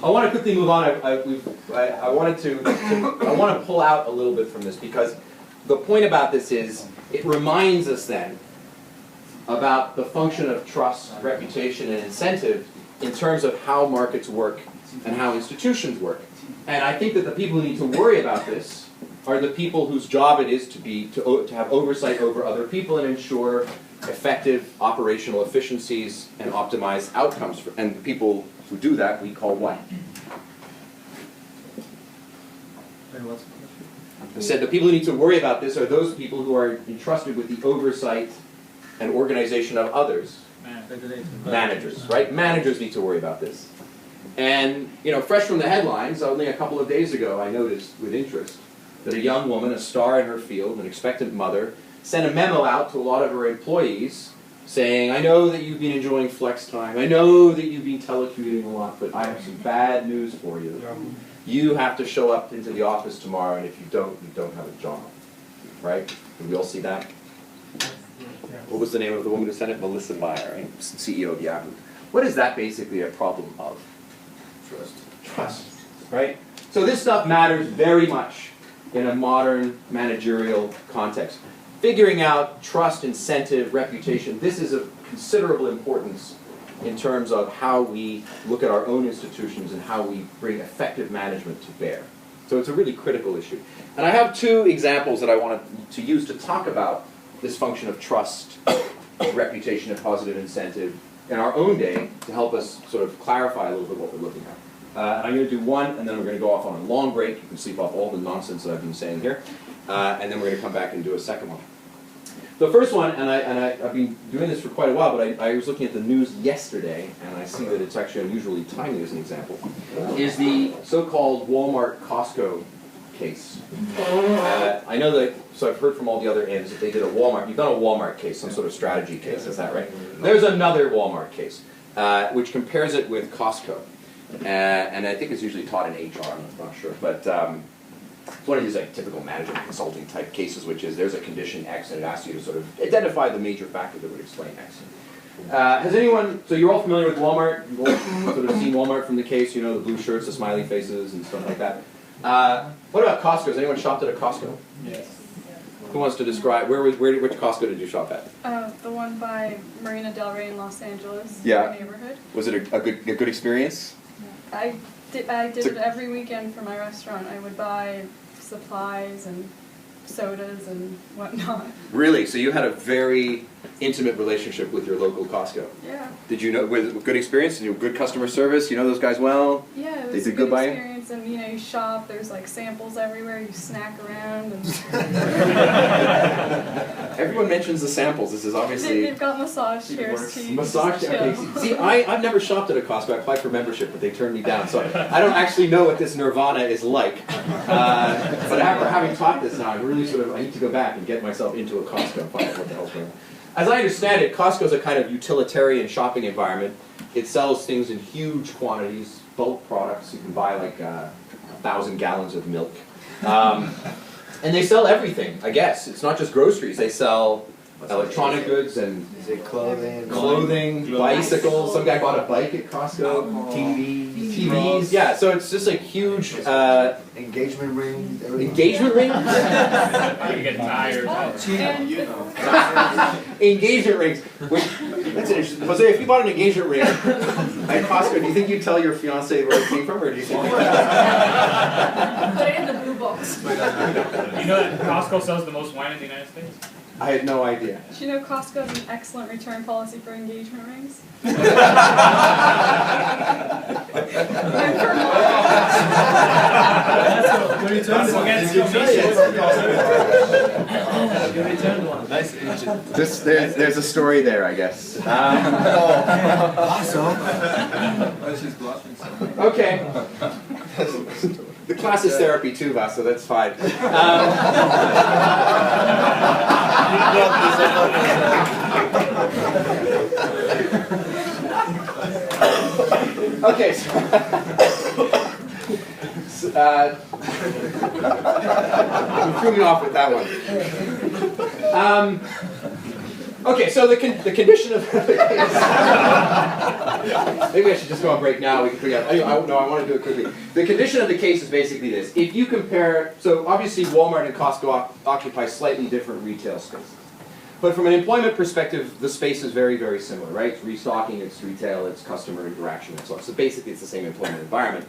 I want to quickly move on. I want to pull out a little bit from this, because the point about this is it reminds us then about the function of trust, reputation, and incentive in terms of how markets work and how institutions work. And I think that the people who need to worry about this are the people whose job it is to have oversight over other people and ensure effective operational efficiencies and optimized outcomes. And the people who do that we call what? I said the people who need to worry about this are those people who are entrusted with the oversight and organization of others. Managers, right? Managers need to worry about this. And, you know, fresh from the headlines, only a couple of days ago I noticed with interest that a young woman, a star in her field, an expectant mother, sent a memo out to a lot of her employees saying, I know that you've been enjoying flex time, I know that you've been telecommuting a lot, but I have some bad news for you. You have to show up into the office tomorrow, and if you don't have a job. Right? Did we all see that? What was the name of the woman who sent it? Melissa Meyer, right? CEO of Yahoo. What is that basically a problem of? Trust. Right? So this stuff matters very much in a modern managerial context. Figuring out trust, incentive, reputation, this is of considerable importance in terms of how we look at our own institutions and how we bring effective management to bear. So it's a really critical issue. And I have two examples that I want to use to talk about this function of trust, reputation, and positive incentive in our own day to help us sort of clarify a little bit what we're looking at. And I'm going to do one, and then we're going to go off on a long break. You can sleep off all the nonsense that I've been saying here. And then we're going to come back and do a second one. The first one, and I've been doing this for quite a while, but I was looking at the news yesterday, and I see that it's actually unusually timely as an example, is the so-called Walmart-Costco case. I know that, so I've heard from all the other ends that they did a Walmart, you've done a Walmart case, some sort of strategy case, is that right? There's another Walmart case, which compares it with Costco. And I think it's usually taught in HR, I'm not sure, but it's one of these like typical management consulting type cases, which is there's a condition X and it asks you to sort of identify the major factor that would explain X. Has anyone, so you're all familiar with Walmart, you've all sort of seen Walmart from the case, you know, the blue shirts, the smiley faces and stuff like that. What about Costco? Has anyone shopped at a Costco? Yes. Who wants to describe, which Costco did you shop at? The one by Marina Del Rey in Los Angeles, yeah. My neighborhood. Was it a good experience? I did it every weekend for my restaurant. I would buy supplies and sodas and whatnot. Really? So you had a very intimate relationship with your local Costco? Yeah. Did you know, with good experience? And good customer service? You know those guys well? Yeah, it was they a good experience. And you know, you shop, there's like samples everywhere, you snack around. And everyone mentions the samples. This is obviously... They've got massage chairs too. Massage chairs. See, I've never shopped at a Costco. I applied for membership, but they turned me down. So I don't actually know what this nirvana is like. But after having taught this now, I need to go back and get myself into a Costco and find out what the hell's going on. As I understand it, Costco is a kind of utilitarian shopping environment. It sells things in huge quantities, bulk products. You can buy like 1,000 gallons of milk. And they sell everything, I guess. It's not just groceries. They sell electronic goods and clothing, bicycles. Some guy bought a bike at Costco. TVs. Yeah, so it's just like huge... engagement rings. Engagement rings? You get tired. Engagement rings. That's interesting. Jose, if you bought an engagement ring at Costco, do you think you'd tell your fiancé where it came from, or do you think put it in the blue box? You know that Costco sells the most wine in the United States? I had no idea. Do you know Costco has an excellent return policy for engagement rings? There's a story there, I guess. Okay. The class is therapy too, Vaso, that's fine. Okay, you threw me off with that one. Okay, so the condition of the case. Maybe I should just go on break now. We can figure out. No, I want to do it quickly. The condition of the case is basically this: if you compare, so obviously Walmart and Costco occupy slightly different retail spaces, but from an employment perspective, the space is very, very similar, right? It's restocking, it's retail, it's customer interaction, and so on. So basically, it's the same employment environment.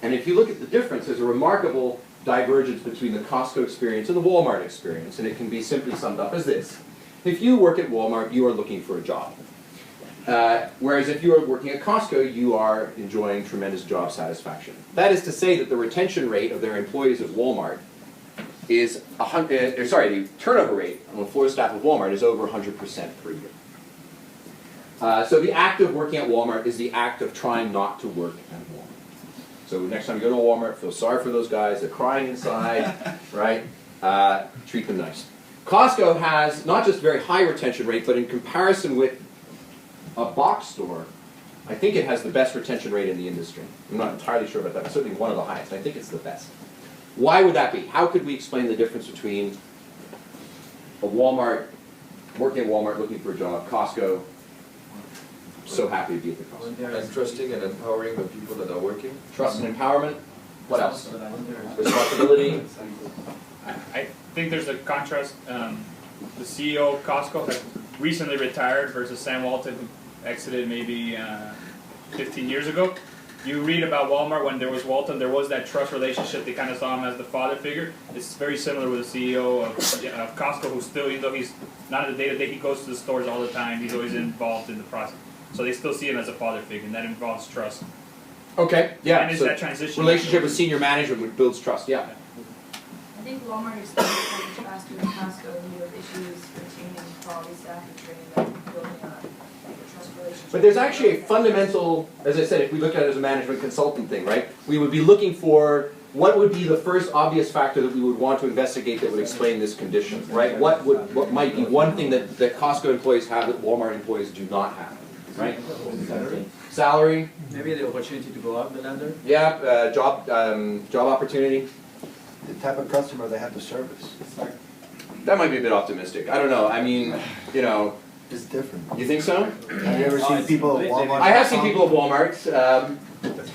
And if you look at the difference, there's a remarkable divergence between the Costco experience and the Walmart experience, and it can be simply summed up as this. If you work at Walmart, you are looking for a job. Whereas if you are working at Costco, you are enjoying tremendous job satisfaction. That is to say that the retention rate of their employees at Walmart is the turnover rate on the floor staff of Walmart is over 100% per year. So the act of working at Walmart is the act of trying not to work at Walmart. So next time you go to Walmart, feel sorry for those guys. They're crying inside, right? Treat them nice. Costco has not just very high retention rate, but in comparison with a box store, I think it has the best retention rate in the industry. I'm not entirely sure about that, but certainly one of the highest. I think it's the best. Why would that be? How could we explain the difference between a Walmart, working at Walmart looking for a job, Costco, so happy to be at the Costco? And trusting and empowering the people that are working. Trust and empowerment. What else? Responsibility. I think there's a contrast. The CEO of Costco has recently retired versus Sam Walton, who exited maybe 15 years ago. You read about Walmart when there was Walton, there was that trust relationship. They kind of saw him as the father figure. It's very similar with the CEO of Costco, who still, even though he's not in the day-to-day, he goes to the stores all the time. He's always involved in the process. So they still see him as a father figure, and that involves trust. Okay, yeah. And it's So that transition. relationship with senior management which builds trust, yeah. I think Walmart expands so much faster than Costco, and you have issues retaining quality staff and training them, building a trust relationship. But there's actually a fundamental, as I said, if we look at it as a management consulting thing, right? We would be looking for what would be the first obvious factor that we would want to investigate that would explain this condition, right? What might be one thing that Costco employees have that Walmart employees do not have, right? Salary. Maybe the opportunity to go up the ladder? Yeah, job opportunity. The type of customer they have to service. That might be a bit optimistic. I don't know. I mean, you know. It's different. You think so? Have you ever seen people at Walmart? I have seen people at Walmart.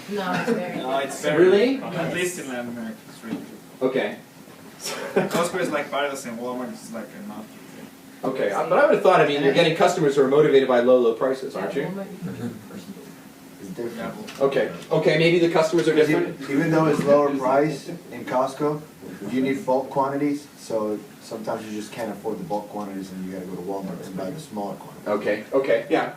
No, it's very. No, it's very. Really? At least in Latin America, it's really true. Okay. Costco is like part of the same. Walmart is like a mafia. Okay, but I would have thought, I mean, you're getting customers who are motivated by low prices, aren't you? It's different. Okay, maybe the customers are different. Even though it's lower price in Costco, you need bulk quantities, so sometimes you just can't afford the bulk quantities and you gotta go to Walmart and buy the smaller quantities. Okay, yeah.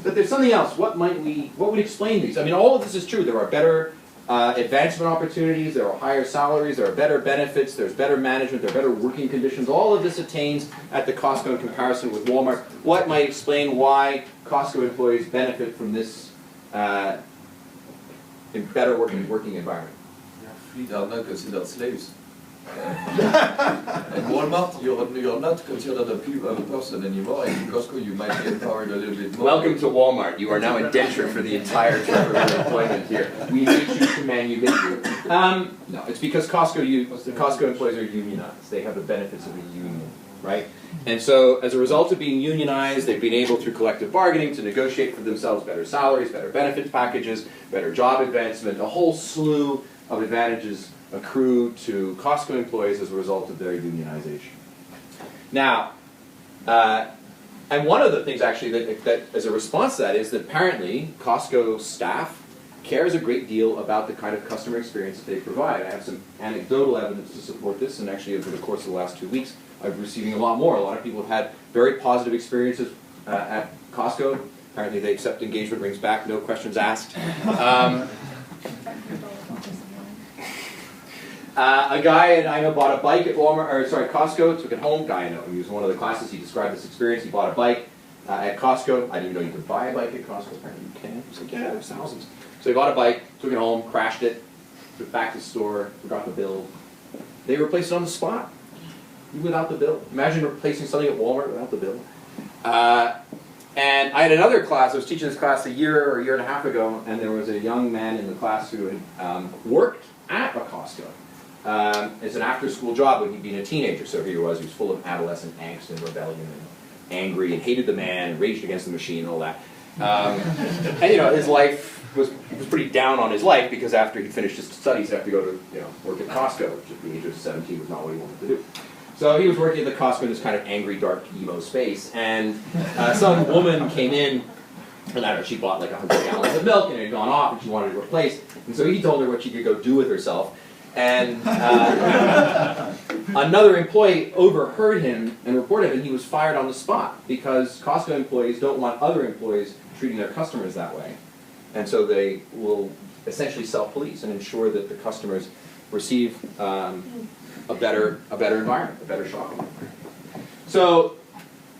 But there's something else. What would explain these? I mean, all of this is true. There are better advancement opportunities, there are higher salaries, there are better benefits, there's better management, there are better working conditions. All of this attains at the Costco in comparison with Walmart. What might explain why Costco employees benefit from this better working environment? They are not considered slaves. At Walmart, you're not considered a person anymore, and in Costco you might be empowered a little bit more. Welcome to Walmart. You are now indentured for the entire term of your employment here. We need you to manumit you. No, it's because Costco employees are unionized. They have the benefits of a union, right? And so as a result of being unionized, they've been able through collective bargaining to negotiate for themselves better salaries, better benefits packages, better job advancement, a whole slew of advantages accrue to Costco employees as a result of their unionization. Now, and one of the things actually that as a response to that is that apparently Costco staff cares a great deal about the kind of customer experience that they provide. I have some anecdotal evidence to support this, and actually over the course of the last 2 weeks I've been receiving a lot more. A lot of people have had very positive experiences at Costco. Apparently they accept engagement rings back, no questions asked. A guy I know bought a bike at Costco, took it home. Guy I know, he was in one of the classes, he described this experience. He bought a bike at Costco. I didn't even know you could buy a bike at Costco. Apparently you can. He's like, yeah, there's thousands. So he bought a bike, took it home, crashed it, took it back to the store, forgot the bill. They replaced it on the spot, without the bill. Imagine replacing something at Walmart without the bill. And I had another class, I was teaching this class a year and a half ago, and there was a young man in the class who had worked at a Costco. It's an after-school job when he'd been a teenager, so here he was full of adolescent angst and rebellion. angry and hated the man, and raged against the machine, and all that. And you know, his life was pretty down on his life because after he finished his studies, he'd have to go to work at Costco, which at the age of 17 was not what he wanted to do. So he was working at the Costco in this kind of angry, dark, emo space, and some woman came in, and I don't know, she bought like 100 gallons of milk, and it had gone off, and she wanted to replace. And so he told her what she could go do with herself. And another employee overheard him and reported him, and he was fired on the spot because Costco employees don't want other employees treating their customers that way. And so they will essentially self-police and ensure that the customers receive a better environment, a better shopping environment. So,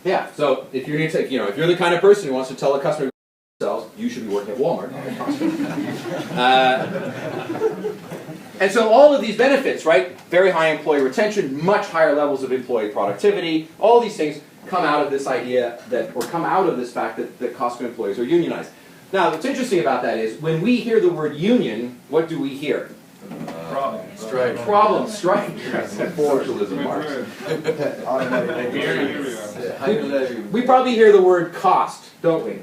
yeah. So if you're if you're the kind of person who wants to tell a customer themselves, you should be working at Walmart, not at Costco. And so all of these benefits, right? Very high employee retention, much higher levels of employee productivity. All these things come out of this idea come out of this fact that Costco employees are unionized. Now, what's interesting about that is when we hear the word union, what do we hear? Strike. Problem, strike. Socialism, Marx. We probably hear the word cost, don't we?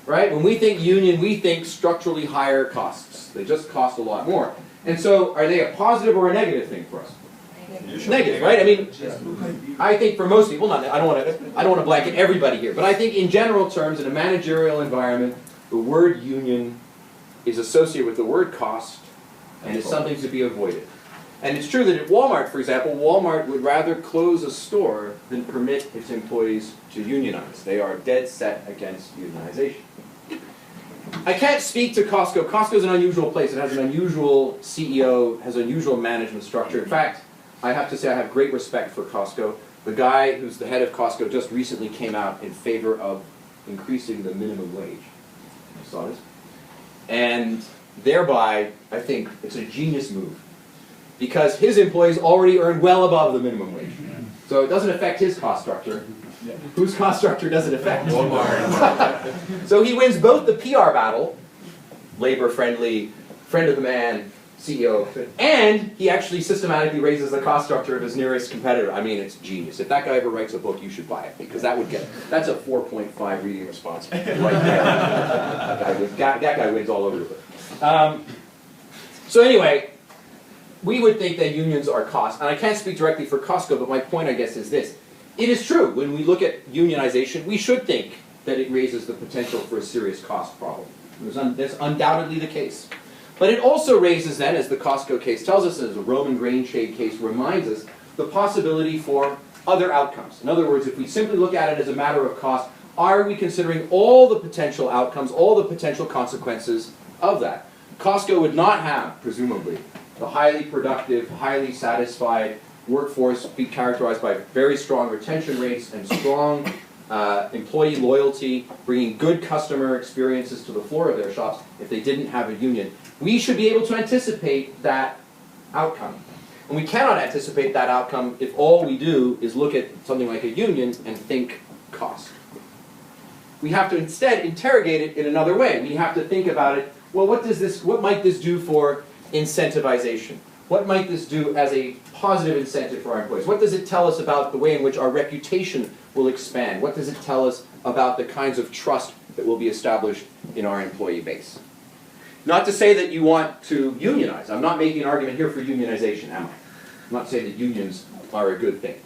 Right? When we think union, we think structurally higher costs. They just cost a lot more. And so, are they a positive or a negative thing for us? Negative, right? I mean, I think for most people, I don't want to blanket everybody here, but I think in general terms, in a managerial environment, the word union is associated with the word cost and is something to be avoided. And it's true that at Walmart, for example, Walmart would rather close a store than permit its employees to unionize. They are dead set against unionization. I can't speak to Costco. Costco is an unusual place. It has an unusual CEO, has an unusual management structure. In fact, I have to say I have great respect for Costco. The guy who's the head of Costco just recently came out in favor of increasing the minimum wage. You saw this? And thereby, I think it's a genius move. Because his employees already earn well above the minimum wage. So it doesn't affect his cost structure. Whose cost structure does it affect? Walmart. So he wins both the PR battle, labor-friendly, friend of the man, CEO, and he actually systematically raises the cost structure of his nearest competitor. I mean, it's genius. If that guy ever writes a book, you should buy it, because that's a 4.5 reading response right there. That guy wins all over the place. So anyway, we would think that unions are cost, and I can't speak directly for Costco, but my point, I guess, is this. It is true, when we look at unionization, we should think that it raises the potential for a serious cost problem. That's undoubtedly the case. But it also raises then, as the Costco case tells us, as the Roman grain shade case reminds us, the possibility for other outcomes. In other words, if we simply look at it as a matter of cost, are we considering all the potential outcomes, all the potential consequences of that? Costco would not have, presumably, the highly productive, highly satisfied workforce be characterized by very strong retention rates and strong employee loyalty, bringing good customer experiences to the floor of their shops if they didn't have a union. We should be able to anticipate that outcome. And we cannot anticipate that outcome if all we do is look at something like a union and think cost. We have to instead interrogate it in another way. We have to think about it, well, what might this do for incentivization? What might this do as a positive incentive for our employees? What does it tell us about the way in which our reputation will expand? What does it tell us about the kinds of trust that will be established in our employee base? Not to say that you want to unionize. I'm not making an argument here for unionization, am I? I'm not saying that unions are a good thing.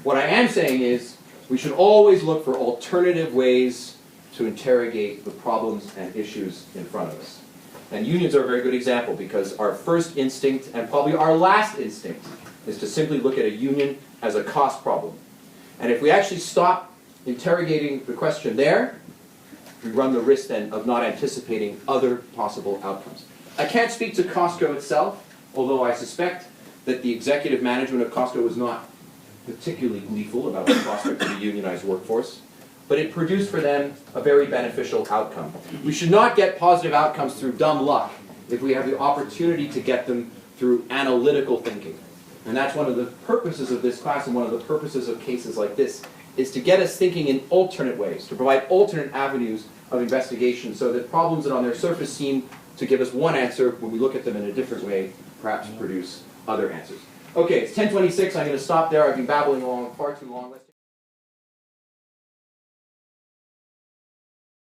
What I am saying is we should always look for alternative ways to interrogate the problems and issues in front of us. And unions are a very good example because our first instinct, and probably our last instinct, is to simply look at a union as a cost problem. And if we actually stop interrogating the question there, we run the risk then of not anticipating other possible outcomes. I can't speak to Costco itself, although I suspect that the executive management of Costco was not particularly gleeful about the prospect of a unionized workforce. But it produced for them a very beneficial outcome. We should not get positive outcomes through dumb luck if we have the opportunity to get them through analytical thinking. And that's one of the purposes of this class and one of the purposes of cases like this, is to get us thinking in alternate ways, to provide alternate avenues of investigation so that problems that on their surface seem to give us one answer, when we look at them in a different way, perhaps produce other answers. Okay, it's 10:26. I'm going to stop there. I've been babbling along far too long.